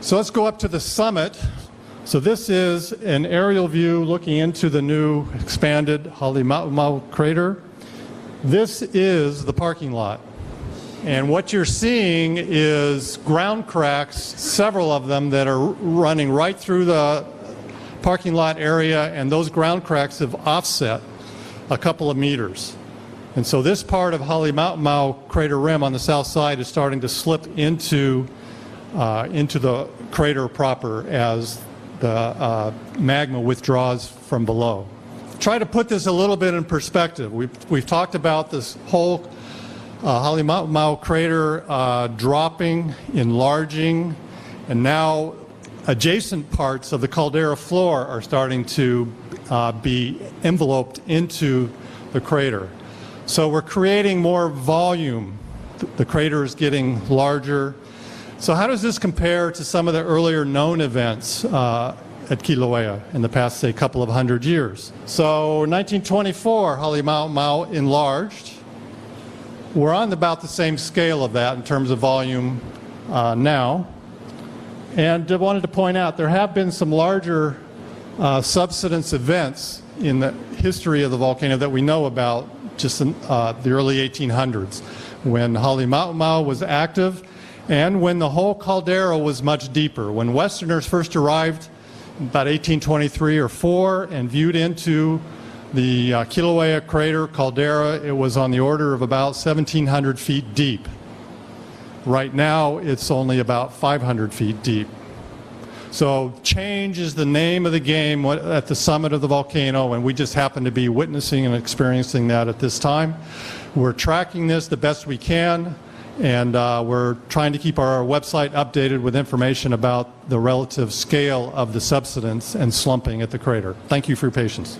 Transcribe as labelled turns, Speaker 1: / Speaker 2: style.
Speaker 1: So let's go up to the summit. So this is an aerial view looking into the new expanded Halemaumau crater. This is the parking lot. And what you're seeing is ground cracks, several of them that are running right through the parking lot area, and those ground cracks have offset a couple of meters. And so this part of Halemaumau crater rim on the south side is starting to slip into the crater proper as the magma withdraws from below. Try to put this a little bit in perspective. We've talked about this whole Halemaumau crater dropping, enlarging, and now adjacent parts of the caldera floor are starting to be enveloped into the crater. So we're creating more volume. The crater is getting larger. So how does this compare to some of the earlier known events at Kilauea in the past, say, couple of hundred years? So 1924, Halemaumau enlarged. We're on about the same scale of that in terms of volume now. And I wanted to point out there have been some larger subsidence events in the history of the volcano that we know about just in the early 1800s, when Halemaumau was active and when the whole caldera was much deeper. When Westerners first arrived about 1823 or 4 and viewed into the Kilauea crater caldera, it was on the order of about 1,700 feet deep. Right now, it's only about 500 feet deep. So change is the name of the game at the summit of the volcano, and we just happen to be witnessing and experiencing that at this time. We're tracking this the best we can, and we're trying to keep our website updated with information about the relative scale of the subsidence and slumping at the crater. Thank you for your patience.